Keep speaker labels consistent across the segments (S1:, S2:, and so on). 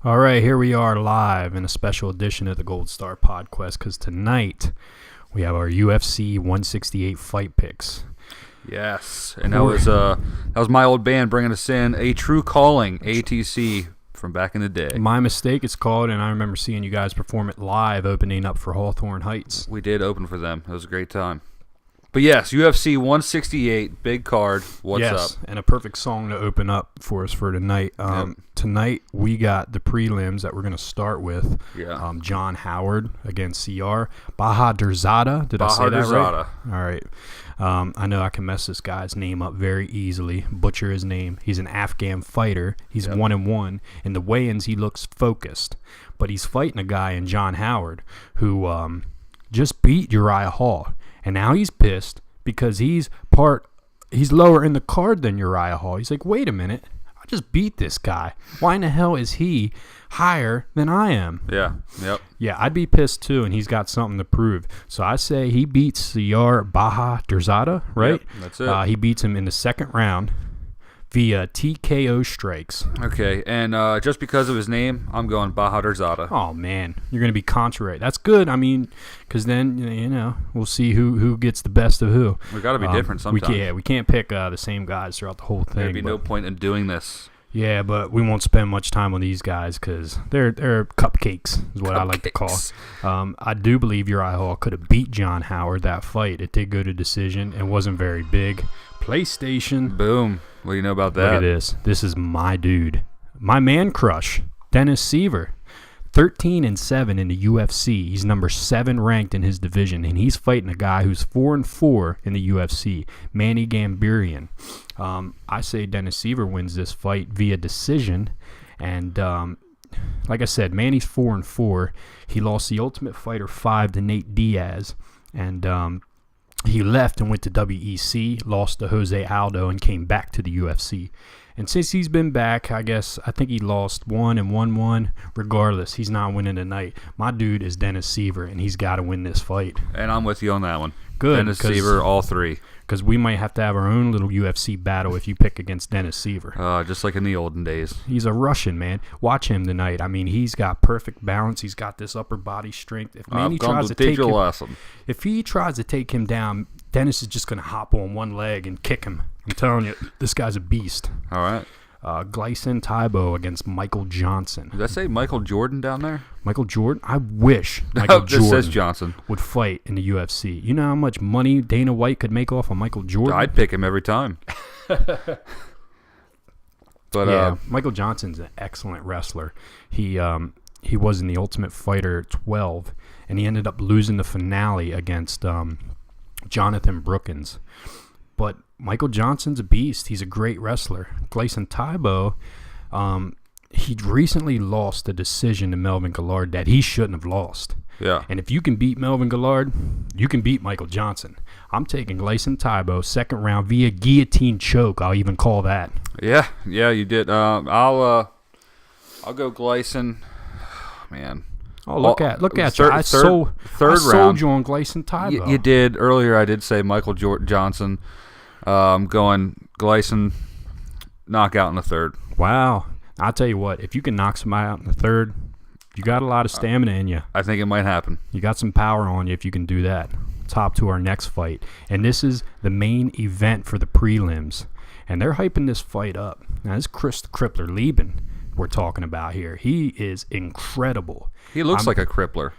S1: All right, here we are live in a special edition of the GoldStar Podquest because tonight we have our UFC 168 fight picks.
S2: Yes, and that was my old band bringing us in, A True Calling, ATC, from back in the day.
S1: My Mistake, it's called, and I remember seeing you guys perform it live opening up for Hawthorne Heights.
S2: We did open for them. It was a great time. But yes, UFC 168, big card. What's up?
S1: And a perfect song to open up for us for tonight. Tonight we got the prelims that we're going to start with.
S2: Yeah.
S1: John Howard against Siyar. Bahadurzada. Did I say that right? All right. I know I can mess this guy's name up very easily. Butcher his name. He's an Afghan fighter. He's 1-1. In the weigh-ins, he looks focused. But he's fighting a guy in John Howard who just beat Uriah Hall. And now he's pissed because he's lower in the card than Uriah Hall. He's like, wait a minute. I just beat this guy. Why in the hell is he higher than I am?
S2: Yeah, yep.
S1: Yeah, I'd be pissed too, and he's got something to prove. So I say he beats Siyar Bahadurzada, right?
S2: Yep, that's it.
S1: He beats him in the second round via TKO strikes.
S2: Okay, and just because of his name, I'm going Bahadurzada.
S1: Oh, man. You're going to be contrary. That's good. I mean, because then, you know, we'll see who gets the best of who.
S2: We've got to be different sometimes.
S1: We can't pick the same guys throughout the whole thing.
S2: There'd be no point in doing this.
S1: Yeah, but we won't spend much time on these guys because they're cupcakes is what I like to call. I do believe Uriah Hall could have beat John Howard that fight. It did go to decision. It wasn't very big. PlayStation.
S2: Boom. What do you know about that?
S1: Look at this. This is my dude. My man crush, Dennis Siver. 13-7 in the UFC. He's number 7 ranked in his division, and he's fighting a guy who's 4-4 in the UFC, Manny Gamburyan. I say Dennis Siver wins this fight via decision, and like I said, Manny's 4-4. He lost the Ultimate Fighter 5 to Nate Diaz, and he left and went to WEC, lost to Jose Aldo, and came back to the UFC. And since he's been back, I think he lost 1 and 1-1. Regardless, he's not winning tonight. My dude is Dennis Siver, and he's got to win this fight.
S2: And I'm with you on that one.
S1: Good.
S2: Dennis Siver, all three.
S1: Because we might have to have our own little UFC battle if you pick against Dennis Siver.
S2: Just like in the olden days.
S1: He's a Russian, man. Watch him tonight. I mean, he's got perfect balance. He's got this upper body strength. If Manny tries to take him, if he tries to take him down, Dennis is just going to hop on one leg and kick him. I'm telling you, this guy's a beast.
S2: All right.
S1: Gleison Tibeau against Michael Johnson.
S2: Did I say Michael Jordan down there?
S1: Michael Jordan? I wish Michael
S2: Jordan says Johnson
S1: would fight in the UFC. You know how much money Dana White could make off of Michael Jordan?
S2: I'd pick him every time. But
S1: yeah, Michael Johnson's an excellent wrestler. He was in the Ultimate Fighter 12, and he ended up losing the finale against Jonathan Brookins. But Michael Johnson's a beast. He's a great wrestler. Gleison Tibeau, he recently lost a decision to Melvin Guillard that he shouldn't have lost.
S2: Yeah.
S1: And if you can beat Melvin Guillard, you can beat Michael Johnson. I'm taking Gleison Tibeau, second round via guillotine choke. I'll even call that.
S2: Yeah, you did. I'll go Gleison. Man.
S1: Oh, look at you. I sold you on Gleison Tibeau.
S2: You did. Earlier I did say Michael Johnson. Going Gleison, knockout in the third.
S1: Wow. I'll tell you what, if you can knock somebody out in the third, you got a lot of stamina in you.
S2: I think it might happen.
S1: You got some power on you if you can do that. Top to our next fight. And this is the main event for the prelims. And they're hyping this fight up. Now, this is Crippler, Leben we're talking about here. He is incredible.
S2: He looks like a Crippler.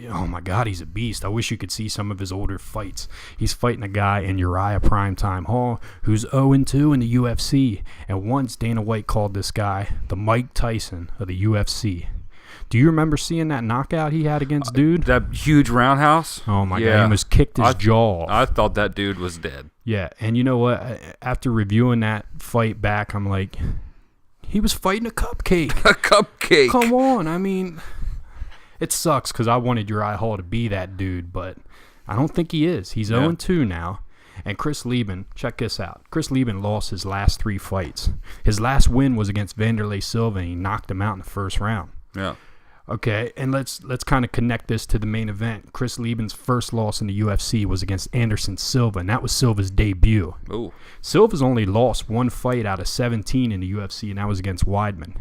S1: Oh my God, he's a beast. I wish you could see some of his older fights. He's fighting a guy in Uriah Primetime Hall who's 0-2 in the UFC. And once Dana White called this guy the Mike Tyson of the UFC. Do you remember seeing that knockout he had against dude?
S2: That huge roundhouse?
S1: Oh my God, he almost kicked his jaw off.
S2: I thought that dude was dead.
S1: Yeah, and you know what? After reviewing that fight back, I'm like, he was fighting a cupcake.
S2: A cupcake.
S1: Come on, I mean... It sucks because I wanted Uriah Hall to be that dude, but I don't think he is. He's 0-2 now. And Chris Leben, check this out. Chris Leben lost his last 3 fights. His last win was against Wanderlei Silva, and he knocked him out in the first round.
S2: Yeah.
S1: Okay, and let's kind of connect this to the main event. Chris Leben's first loss in the UFC was against Anderson Silva, and that was Silva's debut.
S2: Ooh.
S1: Silva's only lost 1 fight out of 17 in the UFC, and that was against Weidman.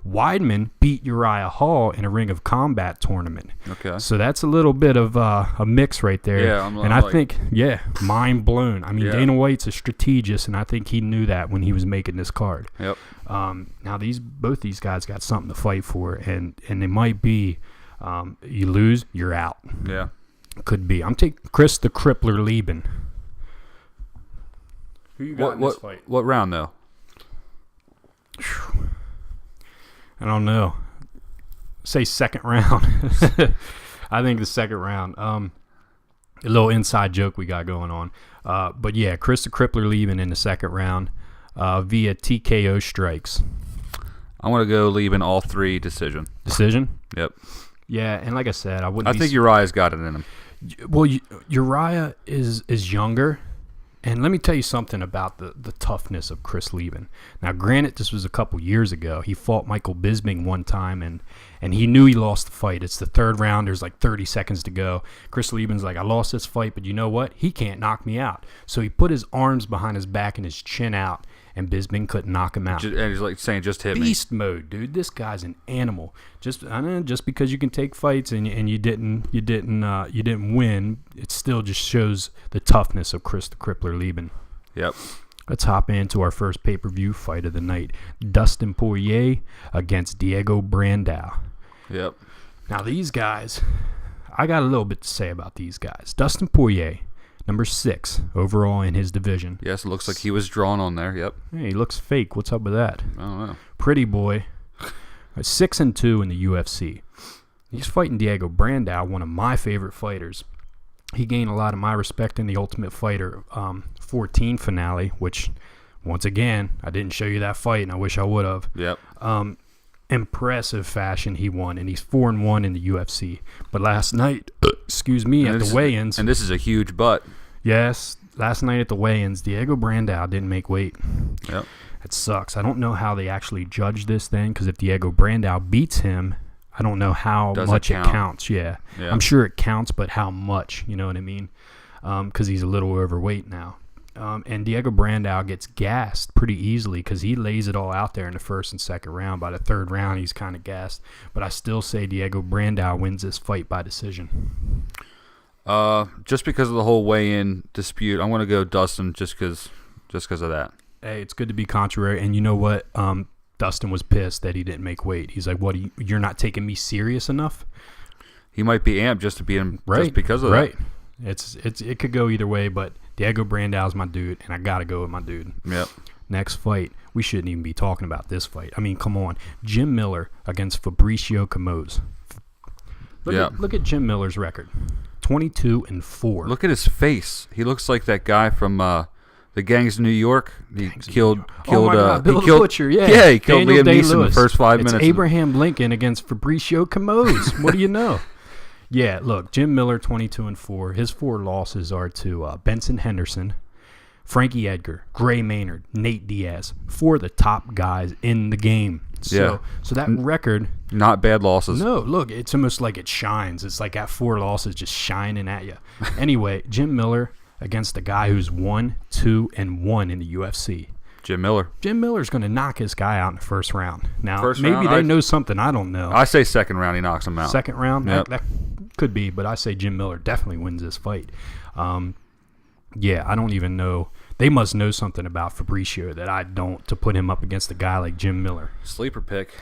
S1: Weidman beat Uriah Hall in a Ring of Combat tournament.
S2: Okay.
S1: So that's a little bit of a mix right there.
S2: Yeah,
S1: I think, mind blown. I mean, Dana White's a strategist, and I think he knew that when he was making this card.
S2: Yep.
S1: Now both these guys got something to fight for, and they might be. You lose, you're out.
S2: Yeah.
S1: Could be. I'm taking Chris the Crippler Leben. Who you got in this fight?
S2: What round though?
S1: I don't know. Say second round. I think the second round. A little inside joke we got going on. But yeah, Chris the Crippler Leben in the second round via TKO strikes.
S2: I want to go Leben all 3 decision.
S1: Decision?
S2: Yep.
S1: Yeah, and like I said,
S2: I think Uriah's got it in him.
S1: Well, Uriah is younger. And let me tell you something about the toughness of Chris Leben. Now, granted, this was a couple years ago. He fought Michael Bisping one time, and he knew he lost the fight. It's the third round. There's like 30 seconds to go. Chris Leben's like, I lost this fight, but you know what? He can't knock me out. So he put his arms behind his back and his chin out, and Bisping couldn't knock him out.
S2: And he's like saying, just hit me.
S1: Beast mode, dude. This guy's an animal. Just because you can take fights and you didn't win, it still just shows the toughness of Chris the Crippler Leben.
S2: Yep.
S1: Let's hop into our first pay-per-view fight of the night. Dustin Poirier against Diego Brandao.
S2: Yep.
S1: Now these guys, I got a little bit to say about these guys. Dustin Poirier, number 6 overall in his division.
S2: Yes, it looks like he was drawn on there. Yep.
S1: Hey, he looks fake. What's up with that?
S2: I don't know.
S1: Pretty boy. 6-2 in the UFC. He's fighting Diego Brandao, one of my favorite fighters. He gained a lot of my respect in the Ultimate Fighter 14 finale, which, once again, I didn't show you that fight, and I wish I would have.
S2: Yep.
S1: Impressive fashion he won, and he's 4-1 in the UFC. But last night, at the weigh-ins.
S2: And this is a huge butt.
S1: Yes, last night at the weigh-ins, Diego Brandao didn't make weight.
S2: Yep.
S1: It sucks. I don't know how they actually judge this thing, because if Diego Brandao beats him, I don't know how much it counts. Yeah. I'm sure it counts, but how much? You know what I mean? Because he's a little overweight now. And Diego Brandao gets gassed pretty easily because he lays it all out there in the first and second round. By the third round, he's kind of gassed. But I still say Diego Brandao wins this fight by decision.
S2: Just because of the whole weigh-in dispute, I'm going to go Dustin just because of that.
S1: Hey, it's good to be contrary. And you know what? Dustin was pissed that he didn't make weight. He's like, "What? You're not taking me serious enough?"
S2: He might be amped just to beat him just because of that.
S1: Right. It could go either way, but Diego Brandao's my dude, and I gotta go with my dude.
S2: Yep.
S1: Next fight, we shouldn't even be talking about this fight. I mean, come on, Jim Miller against Fabricio Camoes. Look at Jim Miller's record, 22-4.
S2: Look at his face. He looks like that guy from the Gangs of New York. He killed
S1: Bill the Butcher.
S2: Yeah, he killed Liam Neeson in the first 5 minutes.
S1: It's Abraham Lincoln against Fabricio Camoes. What do you know? Yeah, look, Jim Miller, 22-4. His 4 losses are to Benson Henderson, Frankie Edgar, Gray Maynard, Nate Diaz, 4 of the top guys in the game. So that record,
S2: not bad losses.
S1: No, look, it's almost like it shines. It's like that 4 losses just shining at you. Anyway, Jim Miller against the guy who's 1-2-1 in the UFC.
S2: Jim Miller's
S1: going to knock this guy out in the first round. Now, maybe they know something I don't know.
S2: I say second round he knocks him out.
S1: Second round?
S2: Yep.
S1: That could be, but I say Jim Miller definitely wins this fight. Yeah, I don't even know. They must know something about Fabricio that I don't, to put him up against a guy like Jim Miller.
S2: Sleeper pick.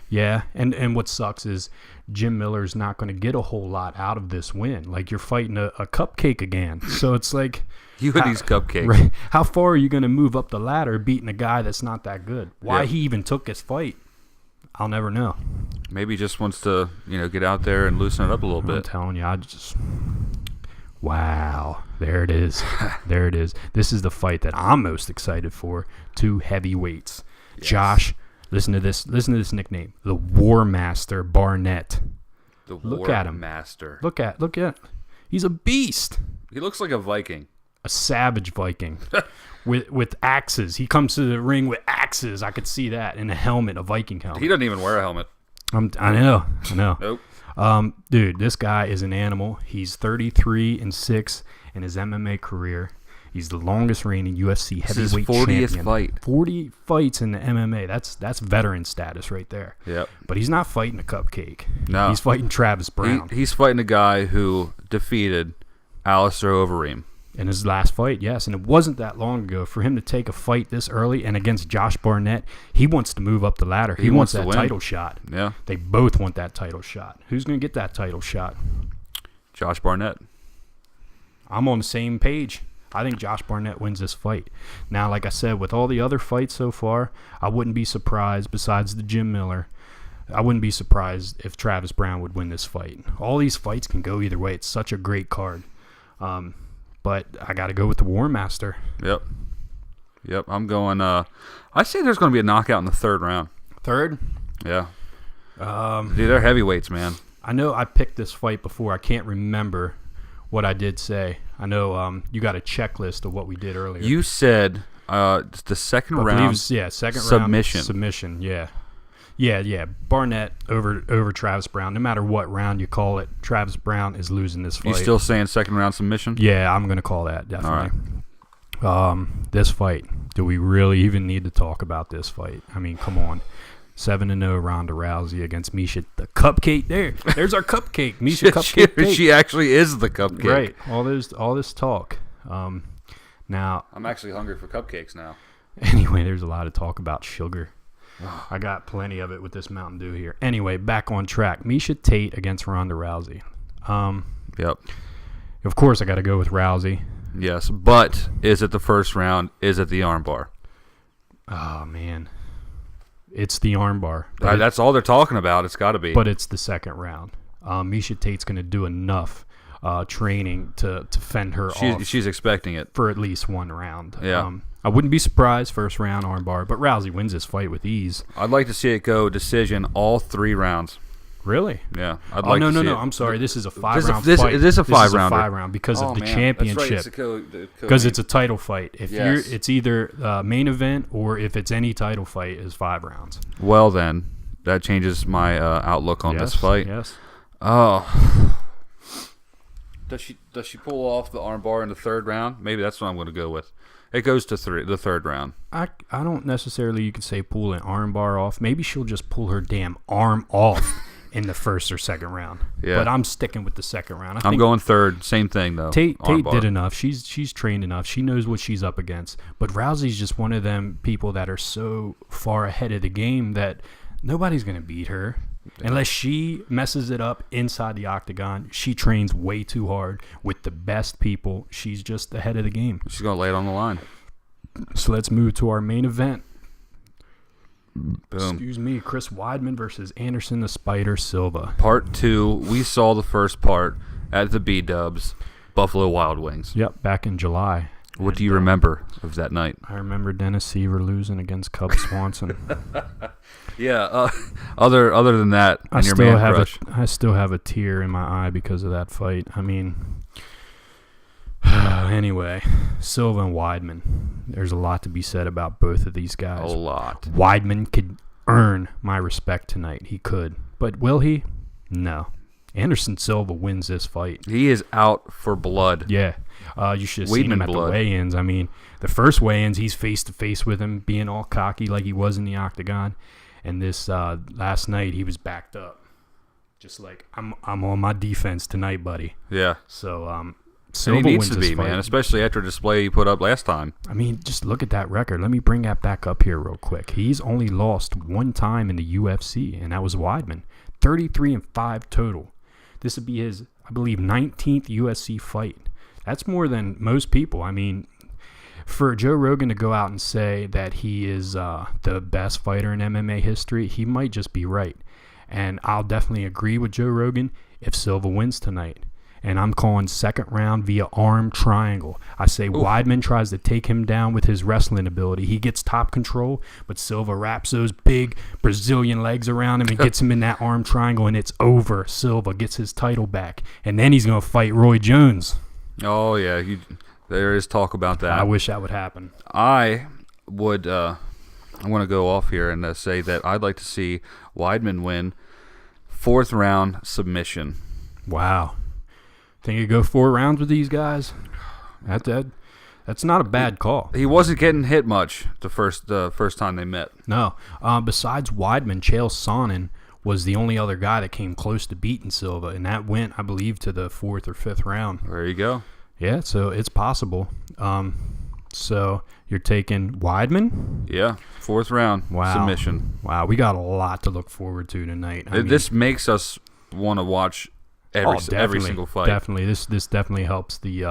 S1: Yeah, and what sucks is Jim Miller's not going to get a whole lot out of this win. Like, you're fighting a cupcake again. So it's like...
S2: You and these cupcakes.
S1: Right, how far are you going to move up the ladder beating a guy that's not that good? Why he even took his fight, I'll never know.
S2: Maybe he just wants to, get out there and loosen it up a little bit.
S1: I'm telling you, wow, there it is. There it is. This is the fight that I'm most excited for. 2 heavyweights. Yes. Josh, listen to this nickname. The War Master Barnett.
S2: Look at him. Master.
S1: Look at. He's a beast.
S2: He looks like a Viking.
S1: A savage Viking with axes. He comes to the ring with axes. I could see that in a helmet, a Viking helmet.
S2: He doesn't even wear a helmet.
S1: I know.
S2: Nope.
S1: Dude, this guy is an animal. He's 33-6 in his MMA career. He's the longest reigning UFC
S2: This is his
S1: heavyweight
S2: 40th
S1: champion.
S2: fight.
S1: 40 fights in the MMA. That's veteran status right there.
S2: Yep.
S1: But he's not fighting a cupcake.
S2: No.
S1: He's fighting Travis Browne.
S2: He's fighting a guy who defeated Alistair Overeem.
S1: In his last fight, yes. And it wasn't that long ago. For him to take a fight this early and against Josh Barnett, he wants to move up the ladder. He wants that title shot.
S2: Yeah.
S1: They both want that title shot. Who's going to get that title shot?
S2: Josh Barnett.
S1: I'm on the same page. I think Josh Barnett wins this fight. Now, like I said, with all the other fights so far, I wouldn't be surprised, besides the Jim Miller, I wouldn't be surprised if Travis Browne would win this fight. All these fights can go either way. It's such a great card. But I got to go with the War Master.
S2: Yep. I'm going. I say there's going to be a knockout in the third round.
S1: Third?
S2: Yeah. Dude, they're heavyweights, man.
S1: I know I picked this fight before. I can't remember what I did say. I know you got a checklist of what we did earlier.
S2: You said the second round.
S1: Second
S2: submission.
S1: round submission. Yeah. Barnett over Travis Browne. No matter what round you call it, Travis Browne is losing this fight.
S2: You still saying second round submission?
S1: Yeah, I'm going to call that, definitely.
S2: All right.
S1: This fight, do we really even need to talk about this fight? I mean, come on. 7-0 Ronda Rousey against Miesha. The cupcake there. There's our cupcake. Miesha cupcake.
S2: She actually is the cupcake.
S1: Right. All this talk. Now,
S2: I'm actually hungry for cupcakes now.
S1: Anyway, there's a lot of talk about sugar. I got plenty of it with this Mountain Dew here. Anyway, back on track. Miesha Tate against Ronda Rousey.
S2: Yep.
S1: Of course, I got to go with Rousey.
S2: Yes, but is it the first round? Is it the armbar?
S1: Oh, man. It's the armbar.
S2: That's all they're talking about. It's got to be.
S1: But it's the second round. Miesha Tate's going to do enough training to fend her off.
S2: She's expecting it.
S1: For at least one round.
S2: Yeah.
S1: I wouldn't be surprised, first round armbar, but Rousey wins this fight with ease.
S2: I'd like to see it go decision all 3 rounds.
S1: Really?
S2: Yeah.
S1: No. I'm sorry. This is a 5-round fight.
S2: This is a 5-rounder.
S1: 5-round because of the championship.
S2: That's right.
S1: Because it's a title fight. If
S2: Yes.
S1: it's either main event or if it's any title fight, is 5 rounds.
S2: Well, then, that changes my outlook on this fight.
S1: Yes.
S2: Oh. Does she pull off the armbar in the third round? Maybe that's what I'm going to go with. It goes to the third round.
S1: I don't necessarily, you could say, pull an armbar off. Maybe she'll just pull her damn arm off in the first or second round.
S2: Yeah.
S1: But I'm sticking with the second round.
S2: I'm going third. Same thing, though.
S1: Tate did enough. She's trained enough. She knows what she's up against. But Rousey's just one of them people that are so far ahead of the game that nobody's going to beat her. Unless she messes it up inside the octagon. She trains way too hard with the best people. She's just ahead of the game.
S2: She's going to lay it on the line.
S1: So let's move to our main event.
S2: Boom.
S1: Excuse me. Chris Weidman versus Anderson the Spider Silva.
S2: Part 2. We saw the first part at the B-Dubs, Buffalo Wild Wings.
S1: Yep, back in July.
S2: What do you remember of that night?
S1: I remember Dennis Siver losing against Cub Swanson.
S2: Yeah. Other than that,
S1: I still have a tear in my eye because of that fight. I mean, anyway, Silva and Weidman. There's a lot to be said about both of these guys.
S2: A lot.
S1: Weidman could earn my respect tonight. He could. But will he? No. Anderson Silva wins this fight.
S2: He is out for blood.
S1: Yeah. You should have seen him at
S2: blood.
S1: the weigh-ins. I mean, the first weigh-ins, he's face-to-face with him, being all cocky like he was in the octagon. And this last night, he was backed up. Just like, I'm on my defense tonight, buddy.
S2: Yeah.
S1: So, Silva
S2: and he needs
S1: wins
S2: to
S1: this
S2: be,
S1: fight.
S2: man, especially after the display he put up last time.
S1: I mean, just look at that record. Let me bring that back up here real quick. He's only lost one time in the UFC, and that was Weidman. 33-5 total. This would be his, I believe, 19th UFC fight. That's more than most people. I mean, for Joe Rogan to go out and say that he is the best fighter in MMA history, he might just be right. And I'll definitely agree with Joe Rogan if Silva wins tonight. And I'm calling second round via arm triangle. I say Weidman tries to take him down with his wrestling ability. He gets top control, but Silva wraps those big Brazilian legs around him and gets him in that arm triangle, and it's over. Silva gets his title back. And then he's going to fight Roy Jones.
S2: Oh, yeah. There is talk about that.
S1: I wish that would happen.
S2: I want to go off here and say that I'd like to see Weidman win 4th round submission.
S1: Wow. Think you go 4 rounds with these guys? That's not a bad call.
S2: He wasn't getting hit much the first time they met.
S1: No. Besides Weidman, Chael Sonnen was the only other guy that came close to beating Silva, and that went, I believe, to the 4th or 5th round.
S2: There you go.
S1: Yeah, so it's possible. So you're taking Weidman?
S2: Yeah, 4th round submission.
S1: Wow, we got a lot to look forward to tonight.
S2: This makes us want to watch every single fight.
S1: Definitely. This definitely helps the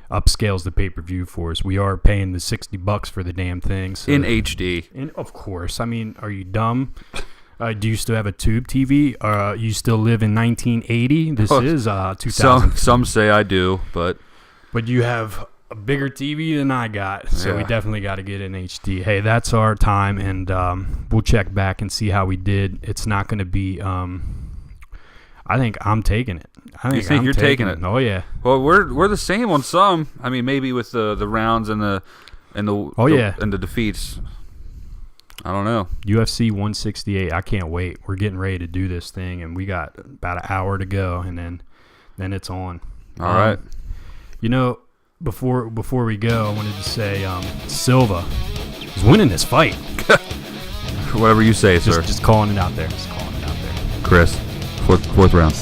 S1: upscales the pay-per-view for us. We are paying the $60 for the damn thing. So
S2: in HD.
S1: Of course. I mean, are you dumb? Do you still have a tube TV? You still live in 1980? This is 2000.
S2: Some say I do, but
S1: you have a bigger TV than I got, so we definitely got to get in HD. Hey, that's our time, and we'll check back and see how we did. It's not going to be. I think I'm taking it.
S2: You think you're taking it?
S1: Oh yeah.
S2: Well, we're the same on some. I mean, maybe with the rounds and the and the defeats. I don't know.
S1: UFC 168. I can't wait. We're getting ready to do this thing, and we got about an hour to go, and then it's on.
S2: All right.
S1: You know, before we go, I wanted to say Silva is winning this fight.
S2: Whatever you say, sir.
S1: Just calling it out there.
S2: Chris, fourth round.